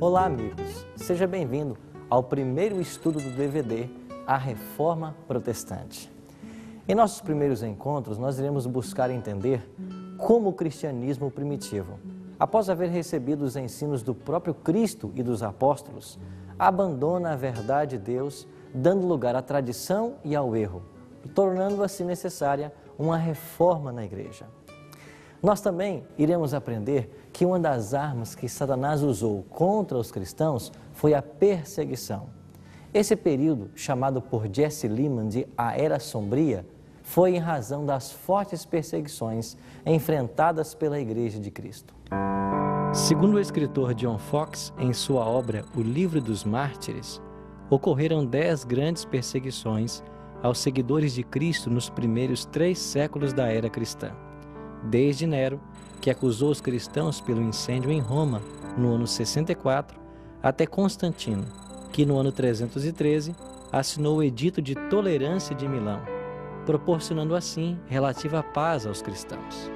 Olá, amigos! Seja bem-vindo ao primeiro estudo do DVD A Reforma Protestante. Em nossos primeiros encontros, nós iremos buscar entender como o cristianismo primitivo, após haver recebido os ensinos do próprio Cristo e dos apóstolos, abandona a verdade de Deus, dando lugar à tradição e ao erro, tornando assim necessária uma reforma na igreja. Nós também iremos aprender que uma das armas que Satanás usou contra os cristãos foi a perseguição. Esse período, chamado por Jesse Lehman de a Era Sombria, foi em razão das fortes perseguições enfrentadas pela Igreja de Cristo. Segundo o escritor John Foxe, em sua obra O Livro dos Mártires, ocorreram 10 grandes perseguições aos seguidores de Cristo nos primeiros 3 séculos da era cristã. Desde Nero, que acusou os cristãos pelo incêndio em Roma no ano 64, até Constantino, que no ano 313 assinou o Edito de Tolerância de Milão, proporcionando assim relativa paz aos cristãos.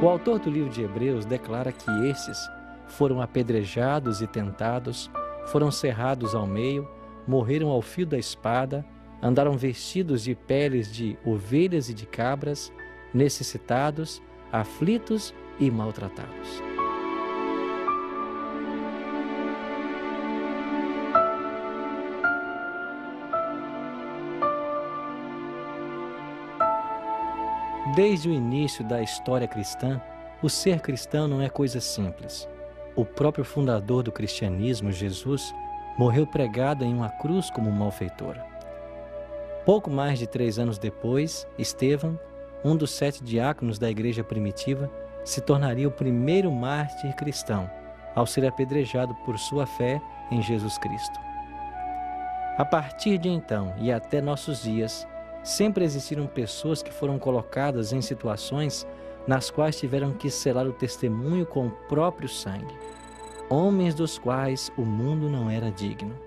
O autor do livro de Hebreus declara que esses foram apedrejados e tentados, foram cerrados ao meio, morreram ao fio da espada, andaram vestidos de peles de ovelhas e de cabras, necessitados, aflitos e maltratados. Desde o início da história cristã, o ser cristão não é coisa simples. O próprio fundador do cristianismo, Jesus, morreu pregado em uma cruz como malfeitor. Pouco mais de 3 anos depois, Estevão, um dos 7 diáconos da igreja primitiva, se tornaria o primeiro mártir cristão, ao ser apedrejado por sua fé em Jesus Cristo. A partir de então e até nossos dias, sempre existiram pessoas que foram colocadas em situações nas quais tiveram que selar o testemunho com o próprio sangue, homens dos quais o mundo não era digno.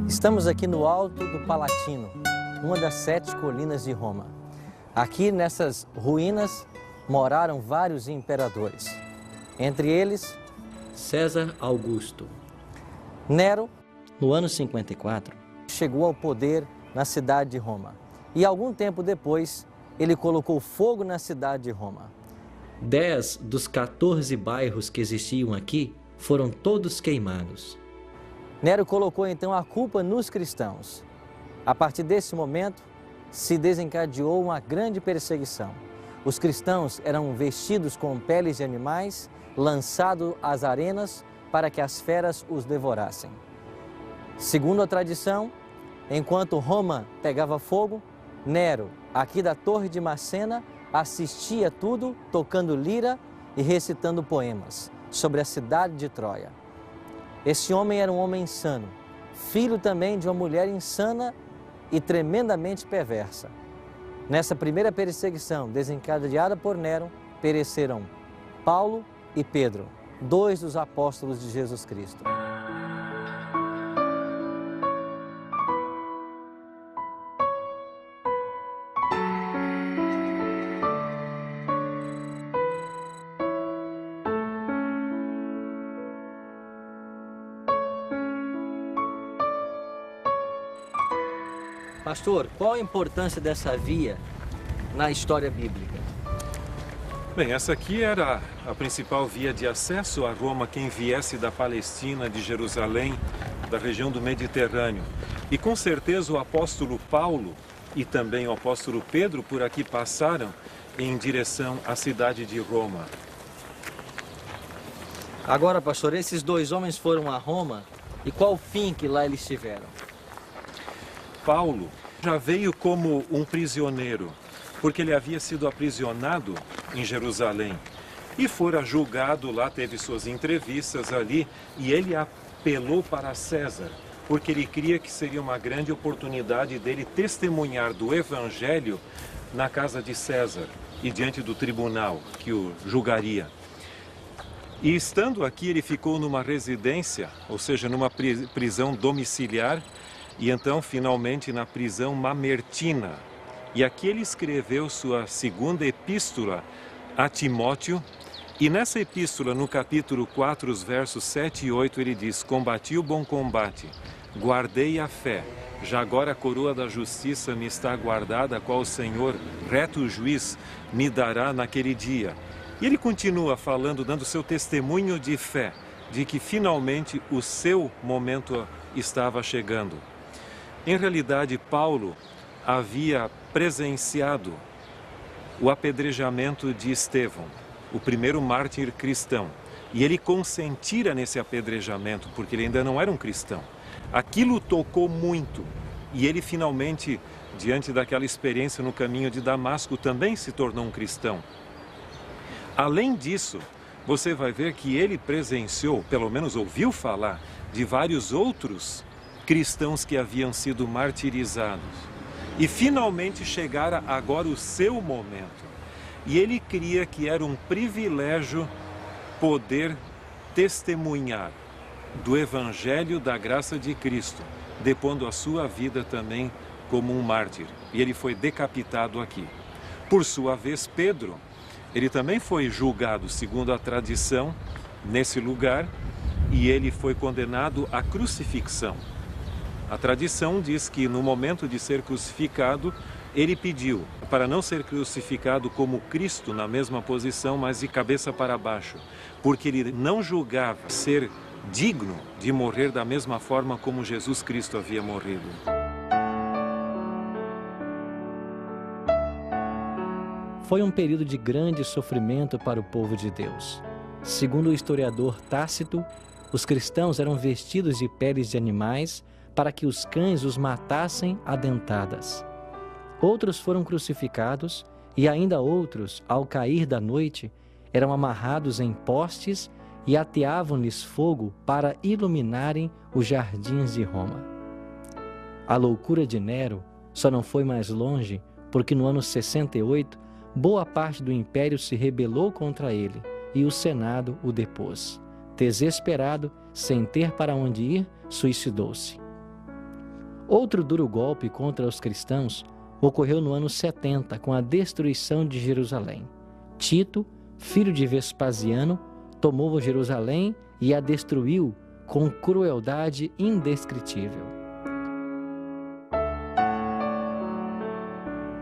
Estamos aqui no alto do Palatino, uma das 7 colinas de Roma. Aqui nessas ruínas moraram vários imperadores, entre eles César Augusto. Nero, no ano 54, chegou ao poder na cidade de Roma e algum tempo depois ele colocou fogo na cidade de Roma. 10 dos 14 bairros que existiam aqui foram todos queimados. Nero colocou então a culpa nos cristãos. A partir desse momento, se desencadeou uma grande perseguição. Os cristãos eram vestidos com peles de animais, lançados às arenas para que as feras os devorassem. Segundo a tradição, enquanto Roma pegava fogo, Nero, aqui da Torre de Macena, assistia tudo tocando lira e recitando poemas sobre a cidade de Troia. Esse homem era um homem insano, filho também de uma mulher insana e tremendamente perversa. Nessa primeira perseguição desencadeada por Nero, pereceram Paulo e Pedro, 2 dos apóstolos de Jesus Cristo. Pastor, qual a importância dessa via na história bíblica? Bem, essa aqui era a principal via de acesso a Roma, quem viesse da Palestina, de Jerusalém, da região do Mediterrâneo. E com certeza o apóstolo Paulo e também o apóstolo Pedro por aqui passaram em direção à cidade de Roma. Agora, pastor, esses 2 homens foram a Roma e qual o fim que lá eles tiveram? Paulo já veio como um prisioneiro, porque ele havia sido aprisionado em Jerusalém. e fora julgado lá, teve suas entrevistas ali, e ele apelou para César, porque ele cria que seria uma grande oportunidade dele testemunhar do Evangelho na casa de César e diante do tribunal que o julgaria. E estando aqui, ele ficou numa residência, ou seja, numa prisão domiciliar, e então finalmente na prisão mamertina. E aqui ele escreveu sua segunda epístola a Timóteo, e nessa epístola, no capítulo 4, os versos 7 e 8, ele diz: combati o bom combate, guardei a fé, já agora a coroa da justiça me está guardada, a qual o Senhor, reto juiz, me dará naquele dia. E ele continua falando, dando seu testemunho de fé, de que finalmente o seu momento estava chegando. Em realidade, Paulo havia presenciado o apedrejamento de Estevão, o primeiro mártir cristão. E ele consentira nesse apedrejamento, porque ele ainda não era um cristão. Aquilo tocou muito. E ele finalmente, diante daquela experiência no caminho de Damasco, também se tornou um cristão. Além disso, você vai ver que ele presenciou, pelo menos ouviu falar, de vários outros cristãos que haviam sido martirizados. E finalmente chegara agora o seu momento. E ele cria que era um privilégio poder testemunhar do Evangelho da graça de Cristo, depondo a sua vida também como um mártir. E ele foi decapitado aqui. Por sua vez, Pedro, ele também foi julgado, segundo a tradição, nesse lugar, e ele foi condenado à crucifixão. A tradição diz que no momento de ser crucificado, ele pediu para não ser crucificado como Cristo na mesma posição, mas de cabeça para baixo, porque ele não julgava ser digno de morrer da mesma forma como Jesus Cristo havia morrido. Foi um período de grande sofrimento para o povo de Deus. Segundo o historiador Tácito, os cristãos eram vestidos de peles de animais para que os cães os matassem a dentadas. Outros foram crucificados e ainda outros, ao cair da noite, eram amarrados em postes e ateavam-lhes fogo para iluminarem os jardins de Roma. A loucura de Nero só não foi mais longe porque no ano 68, boa parte do império se rebelou contra ele e o Senado o depôs. Desesperado, sem ter para onde ir, suicidou-se. Outro duro golpe contra os cristãos ocorreu no ano 70, com a destruição de Jerusalém. Tito, filho de Vespasiano, tomou Jerusalém e a destruiu com crueldade indescritível.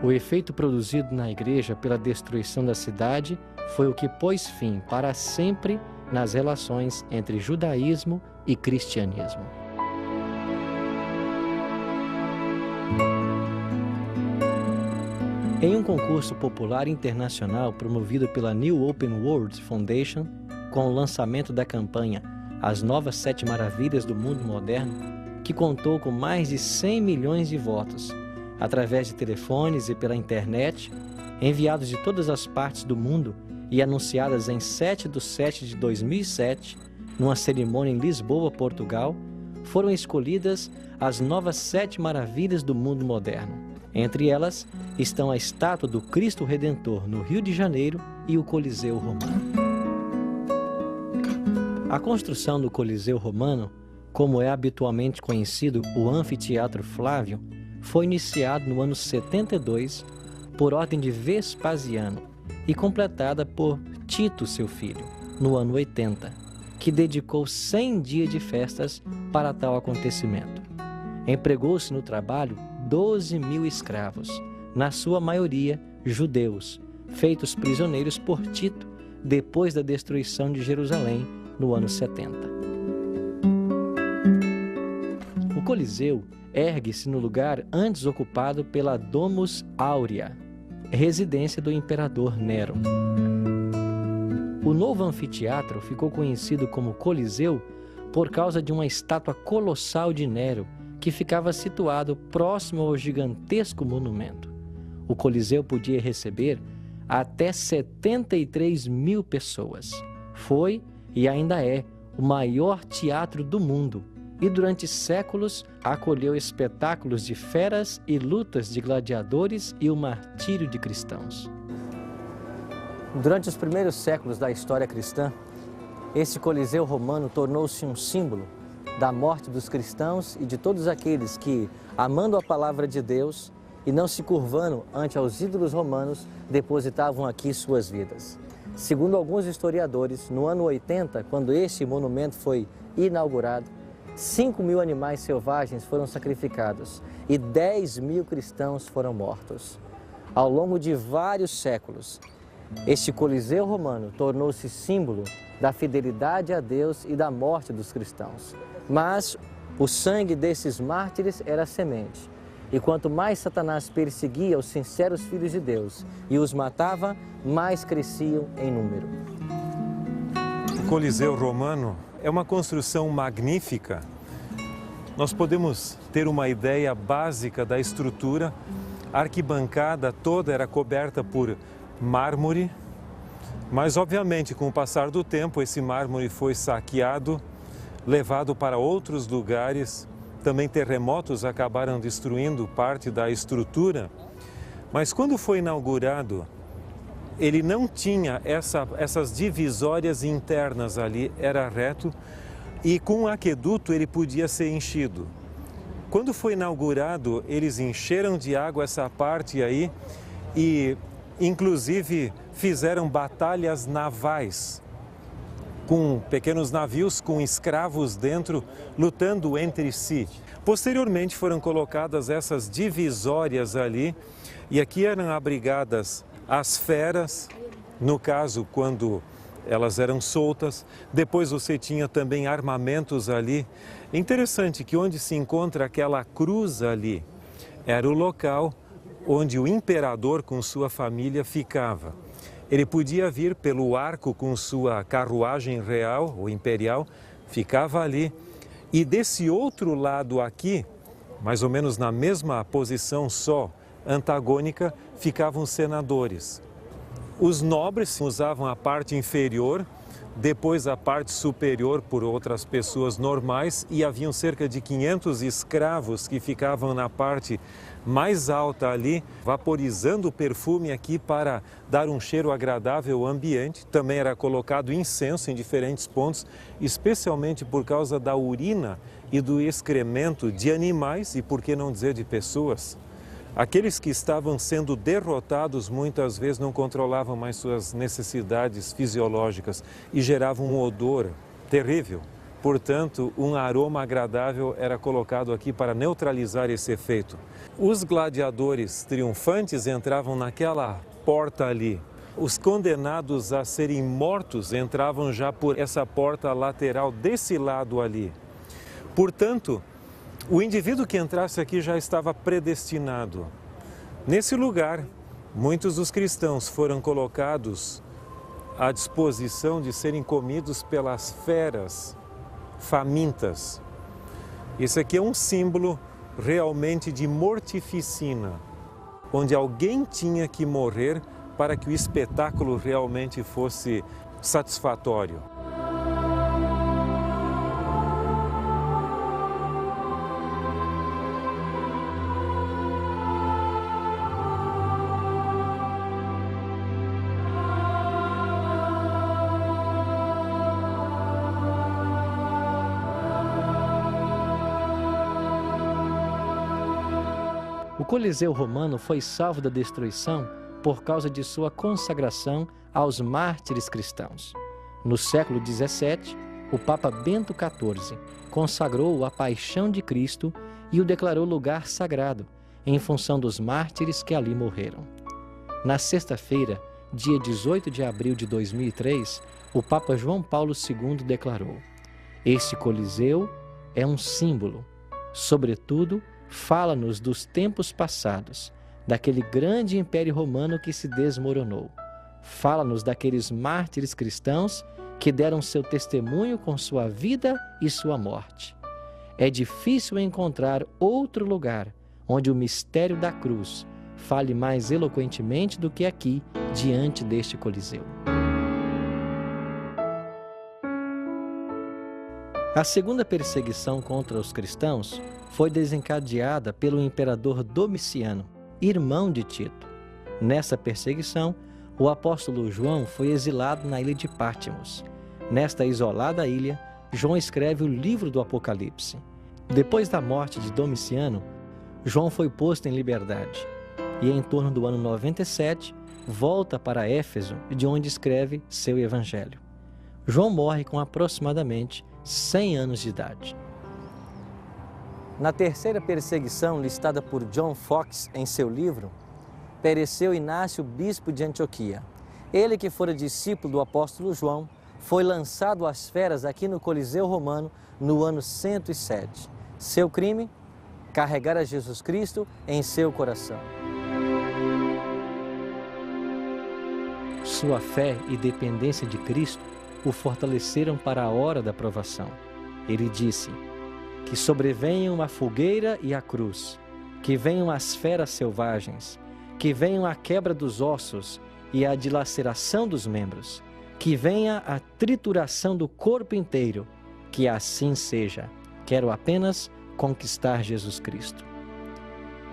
O efeito produzido na igreja pela destruição da cidade foi o que pôs fim para sempre nas relações entre judaísmo e cristianismo. Em um concurso popular internacional promovido pela New Open World Foundation, com o lançamento da campanha As Novas 7 Maravilhas do Mundo Moderno, que contou com mais de 100 milhões de votos, através de telefones e pela internet, enviados de todas as partes do mundo e anunciadas em 7/7/2007, numa cerimônia em Lisboa, Portugal, foram escolhidas as novas 7 maravilhas do mundo moderno. Entre elas estão a estátua do Cristo Redentor no Rio de Janeiro e o Coliseu Romano. A construção do Coliseu Romano, como é habitualmente conhecido o Anfiteatro Flávio, foi iniciado no ano 72 por ordem de Vespasiano e completada por Tito, seu filho, no ano 80, que dedicou 100 dias de festas para tal acontecimento. Empregou-se no trabalho 12.000 escravos, na sua maioria judeus, feitos prisioneiros por Tito depois da destruição de Jerusalém no ano 70. O Coliseu ergue-se no lugar antes ocupado pela Domus Aurea, residência do imperador Nero. O novo anfiteatro ficou conhecido como Coliseu por causa de uma estátua colossal de Nero que ficava situado próximo ao gigantesco monumento. O Coliseu podia receber até 73 mil pessoas. Foi e ainda é o maior teatro do mundo e durante séculos acolheu espetáculos de feras e lutas de gladiadores e o martírio de cristãos. Durante os primeiros séculos da história cristã, esse Coliseu romano tornou-se um símbolo da morte dos cristãos e de todos aqueles que, amando a palavra de Deus e não se curvando ante aos ídolos romanos, depositavam aqui suas vidas. Segundo alguns historiadores, no ano 80, quando este monumento foi inaugurado, 5 mil animais selvagens foram sacrificados e 10 mil cristãos foram mortos. Ao longo de vários séculos, este Coliseu romano tornou-se símbolo da fidelidade a Deus e da morte dos cristãos. Mas o sangue desses mártires era semente. E quanto mais Satanás perseguia os sinceros filhos de Deus e os matava, mais cresciam em número. O Coliseu romano é uma construção magnífica. Nós podemos ter uma ideia básica da estrutura. A arquibancada toda era coberta por mármore, mas obviamente com o passar do tempo esse mármore foi saqueado, levado para outros lugares. Também terremotos acabaram destruindo parte da estrutura, mas quando foi inaugurado, ele não tinha essas divisórias internas ali, era reto e com o aqueduto ele podia ser enchido. Quando foi inaugurado, eles encheram de água essa parte aí e inclusive fizeram batalhas navais com pequenos navios com escravos dentro, lutando entre si. Posteriormente foram colocadas essas divisórias ali e aqui eram abrigadas as feras, no caso quando elas eram soltas. Depois você tinha também armamentos ali. É interessante que onde se encontra aquela cruz ali, era o local onde o imperador com sua família ficava. Ele podia vir pelo arco com sua carruagem real ou imperial, ficava ali. E desse outro lado aqui, mais ou menos na mesma posição só, antagônica, ficavam os senadores. Os nobres usavam a parte inferior, depois a parte superior por outras pessoas normais e haviam cerca de 500 escravos que ficavam na parte mais alta ali, vaporizando o perfume aqui para dar um cheiro agradável ao ambiente. Também era colocado incenso em diferentes pontos, especialmente por causa da urina e do excremento de animais e, por que não dizer, de pessoas. Aqueles que estavam sendo derrotados muitas vezes não controlavam mais suas necessidades fisiológicas e geravam um odor terrível. Portanto, um aroma agradável era colocado aqui para neutralizar esse efeito. Os gladiadores triunfantes entravam naquela porta ali. Os condenados a serem mortos entravam já por essa porta lateral desse lado ali. Portanto, o indivíduo que entrasse aqui já estava predestinado. Nesse lugar, muitos dos cristãos foram colocados à disposição de serem comidos pelas feras famintas. Esse aqui é um símbolo realmente de mortificina, onde alguém tinha que morrer para que o espetáculo realmente fosse satisfatório. O Coliseu romano foi salvo da destruição por causa de sua consagração aos mártires cristãos. No século XVII, o Papa Bento XIV consagrou a Paixão de Cristo e o declarou lugar sagrado, em função dos mártires que ali morreram. Na sexta-feira, dia 18 de abril de 2003, o Papa João Paulo II declarou: "Este Coliseu é um símbolo, sobretudo, fala-nos dos tempos passados, daquele grande império romano que se desmoronou. Fala-nos daqueles mártires cristãos que deram seu testemunho com sua vida e sua morte. É difícil encontrar outro lugar onde o mistério da cruz fale mais eloquentemente do que aqui, diante deste Coliseu. A segunda perseguição contra os cristãos foi desencadeada pelo imperador Domiciano, irmão de Tito. Nessa perseguição, o apóstolo João foi exilado na ilha de Patmos. Nesta isolada ilha, João escreve o livro do Apocalipse. Depois da morte de Domiciano, João foi posto em liberdade e, em torno do ano 97, volta para Éfeso, de onde escreve seu evangelho. João morre com aproximadamente 100 anos de idade. Na terceira perseguição listada por John Foxe em seu livro, pereceu Inácio, bispo de Antioquia. Ele, que fora discípulo do apóstolo João, foi lançado às feras aqui no Coliseu Romano no ano 107. Seu crime? Carregar a Jesus Cristo em seu coração. Sua fé e dependência de Cristo o fortaleceram para a hora da provação. Ele disse: que sobrevenham a fogueira e a cruz, que venham as feras selvagens, que venham a quebra dos ossos e a dilaceração dos membros, que venha a trituração do corpo inteiro, que assim seja. Quero apenas conquistar Jesus Cristo.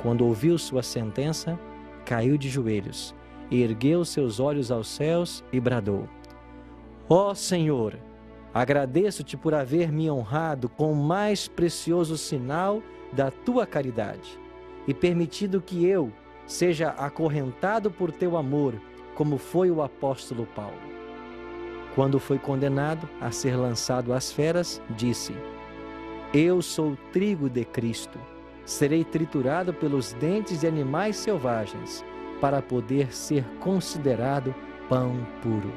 Quando ouviu sua sentença, caiu de joelhos, ergueu seus olhos aos céus e bradou: ó Senhor, agradeço-te por haver me honrado com o mais precioso sinal da tua caridade e permitido que eu seja acorrentado por teu amor, como foi o apóstolo Paulo. Quando foi condenado a ser lançado às feras, disse: eu sou trigo de Cristo, serei triturado pelos dentes de animais selvagens, para poder ser considerado pão puro.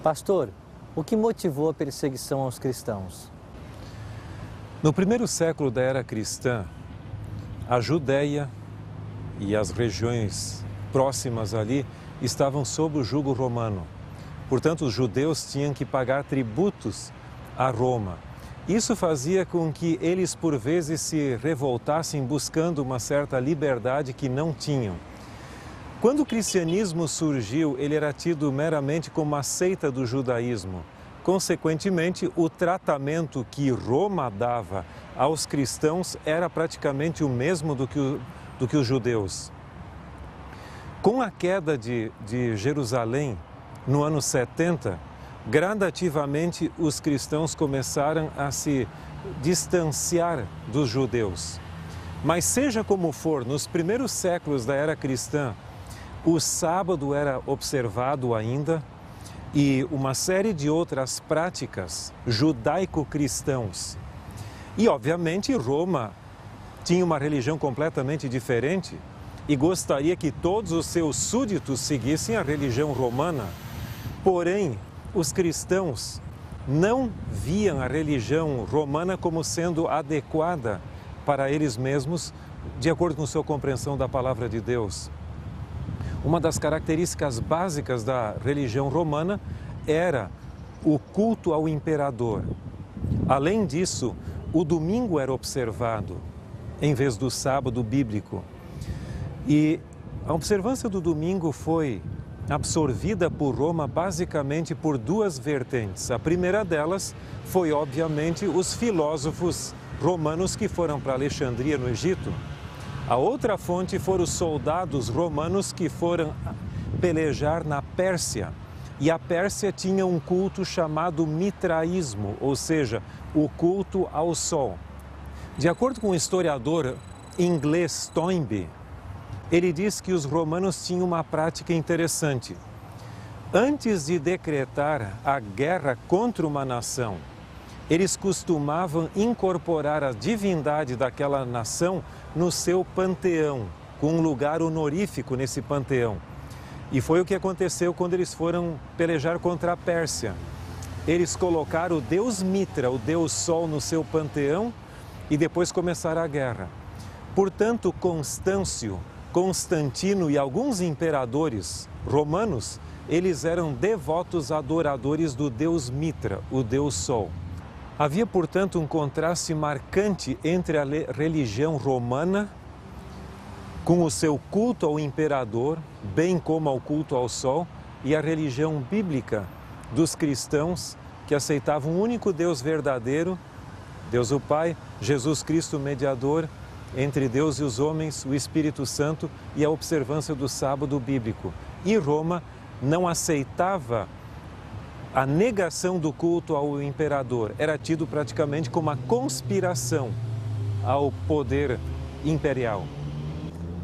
Pastor, o que motivou a perseguição aos cristãos? No primeiro século da era cristã, a Judéia e as regiões próximas ali estavam sob o jugo romano. Portanto, os judeus tinham que pagar tributos a Roma. Isso fazia com que eles, por vezes, se revoltassem buscando uma certa liberdade que não tinham. Quando o cristianismo surgiu, ele era tido meramente como uma seita do judaísmo. Consequentemente, o tratamento que Roma dava aos cristãos era praticamente o mesmo do que os judeus. Com a queda de Jerusalém, no ano 70, gradativamente os cristãos começaram a se distanciar dos judeus. Mas seja como for, nos primeiros séculos da era cristã, o sábado era observado ainda e uma série de outras práticas judaico-cristãos. E, obviamente, Roma tinha uma religião completamente diferente e gostaria que todos os seus súditos seguissem a religião romana. Porém, os cristãos não viam a religião romana como sendo adequada para eles mesmos, de acordo com sua compreensão da palavra de Deus. Uma das características básicas da religião romana era o culto ao imperador. Além disso, o domingo era observado em vez do sábado bíblico. E a observância do domingo foi absorvida por Roma basicamente por duas vertentes. A primeira delas foi, obviamente, os filósofos romanos que foram para Alexandria, no Egito. A outra fonte foram os soldados romanos que foram pelejar na Pérsia. E a Pérsia tinha um culto chamado mitraísmo, ou seja, o culto ao sol. De acordo com o historiador inglês Toynbee, ele diz que os romanos tinham uma prática interessante. Antes de decretar a guerra contra uma nação, eles costumavam incorporar a divindade daquela nação no seu panteão, com um lugar honorífico nesse panteão. E foi o que aconteceu quando eles foram pelejar contra a Pérsia. Eles colocaram o deus Mitra, o deus Sol, no seu panteão e depois começaram a guerra. Portanto, Constantino e alguns imperadores romanos, eles eram devotos adoradores do deus Mitra, o deus Sol. Havia, portanto, um contraste marcante entre a religião romana, com o seu culto ao imperador, bem como ao culto ao Sol, e a religião bíblica dos cristãos, que aceitavam um único Deus verdadeiro, Deus o Pai, Jesus Cristo mediador entre Deus e os homens, o Espírito Santo e a observância do sábado bíblico. E Roma não aceitava a negação do culto ao imperador. Era tido praticamente como uma conspiração ao poder imperial.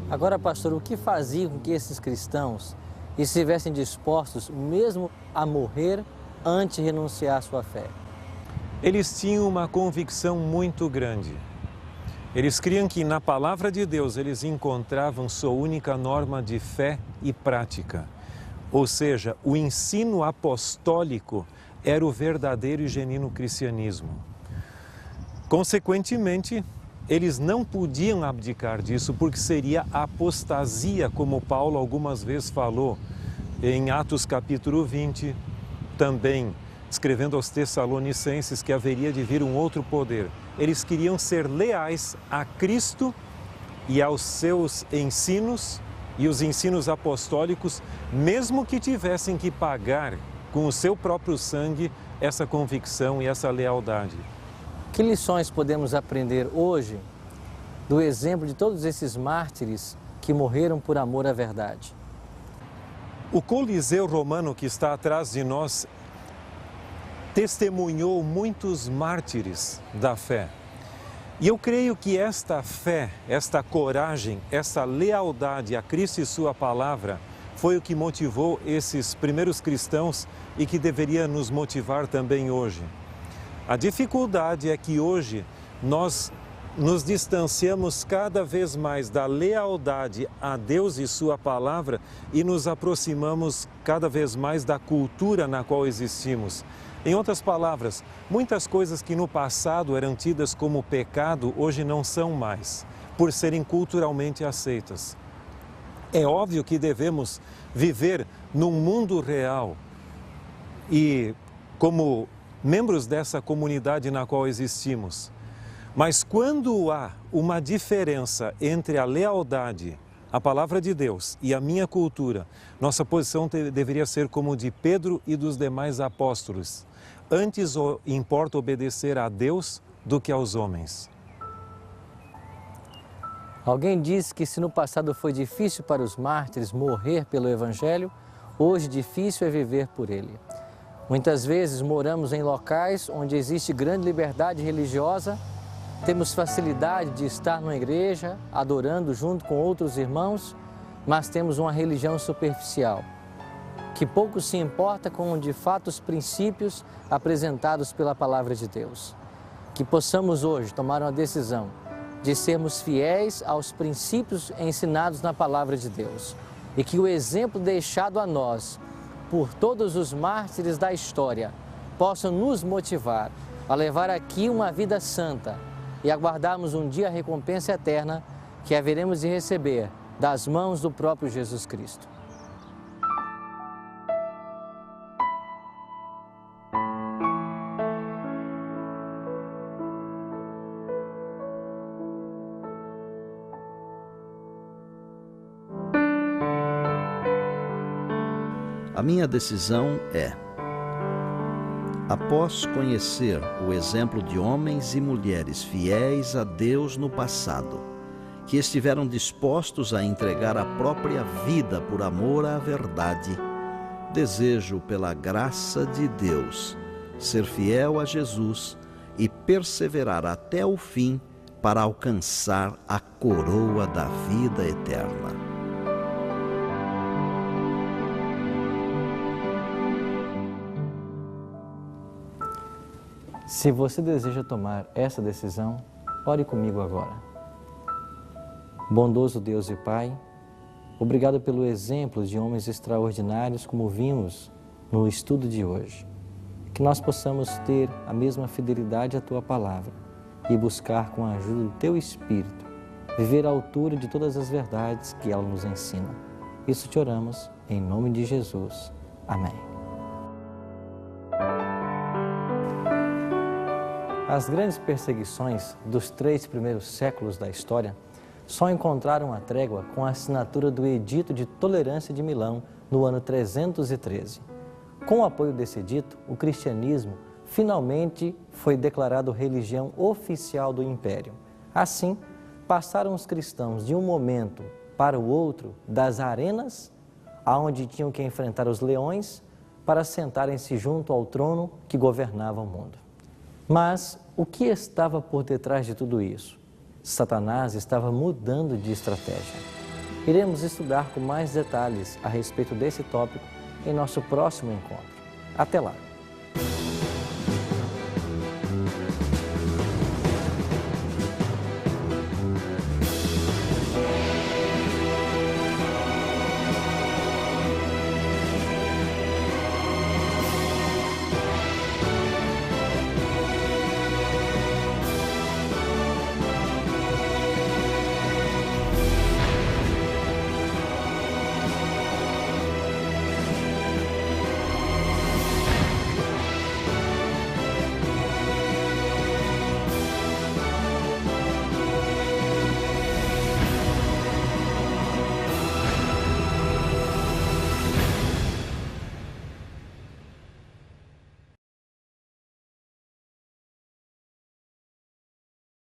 Agora, pastor, o que fazia com que esses cristãos estivessem dispostos mesmo a morrer antes de renunciar à sua fé? Eles tinham uma convicção muito grande. Eles criam que na palavra de Deus eles encontravam sua única norma de fé e prática. Ou seja, o ensino apostólico era o verdadeiro e genuíno cristianismo. Consequentemente, eles não podiam abdicar disso porque seria apostasia, como Paulo algumas vezes falou em Atos capítulo 20, também escrevendo aos Tessalonicenses que haveria de vir um outro poder. Eles queriam ser leais a Cristo e aos seus ensinos e os ensinos apostólicos, mesmo que tivessem que pagar com o seu próprio sangue essa convicção e essa lealdade. Que lições podemos aprender hoje do exemplo de todos esses mártires que morreram por amor à verdade? O Coliseu Romano que está atrás de nós testemunhou muitos mártires da fé. E eu creio que esta fé, esta coragem, essa lealdade a Cristo e sua palavra foi o que motivou esses primeiros cristãos e que deveria nos motivar também hoje. A dificuldade é que hoje nós nos distanciamos cada vez mais da lealdade a Deus e sua palavra e nos aproximamos cada vez mais da cultura na qual existimos. Em outras palavras, muitas coisas que no passado eram tidas como pecado, hoje não são mais, por serem culturalmente aceitas. É óbvio que devemos viver num mundo real e como membros dessa comunidade na qual existimos. Mas quando há uma diferença entre a lealdade à palavra de Deus e a minha cultura, nossa posição deveria ser como de Pedro e dos demais apóstolos. Antes importa obedecer a Deus do que aos homens. Alguém disse que se no passado foi difícil para os mártires morrer pelo Evangelho, hoje difícil é viver por ele. Muitas vezes moramos em locais onde existe grande liberdade religiosa, temos facilidade de estar numa igreja, adorando junto com outros irmãos, mas temos uma religião superficial, que pouco se importa com, de fato, os princípios apresentados pela Palavra de Deus. Que possamos hoje tomar uma decisão de sermos fiéis aos princípios ensinados na Palavra de Deus e que o exemplo deixado a nós por todos os mártires da história possa nos motivar a levar aqui uma vida santa e aguardarmos um dia a recompensa eterna que haveremos de receber das mãos do próprio Jesus Cristo. A minha decisão é: após conhecer o exemplo de homens e mulheres fiéis a Deus no passado, que estiveram dispostos a entregar a própria vida por amor à verdade, desejo, pela graça de Deus, ser fiel a Jesus e perseverar até o fim para alcançar a coroa da vida eterna. Se você deseja tomar essa decisão, ore comigo agora. Bondoso Deus e Pai, Obrigado pelo exemplo de homens extraordinários como vimos no estudo de hoje. Que nós possamos ter a mesma fidelidade à Tua Palavra e buscar com a ajuda do Teu Espírito, viver à altura de todas as verdades que ela nos ensina. Isso te oramos em nome de Jesus. Amém. As grandes perseguições dos 3 primeiros séculos da história só encontraram a trégua com a assinatura do Edito de Tolerância de Milão no ano 313. Com o apoio desse edito, o cristianismo finalmente foi declarado religião oficial do Império. Assim, passaram os cristãos de um momento para o outro das arenas, aonde tinham que enfrentar os leões, para sentarem-se junto ao trono que governava o mundo. Mas o que estava por detrás de tudo isso? Satanás estava mudando de estratégia. Iremos estudar com mais detalhes a respeito desse tópico em nosso próximo encontro. Até lá!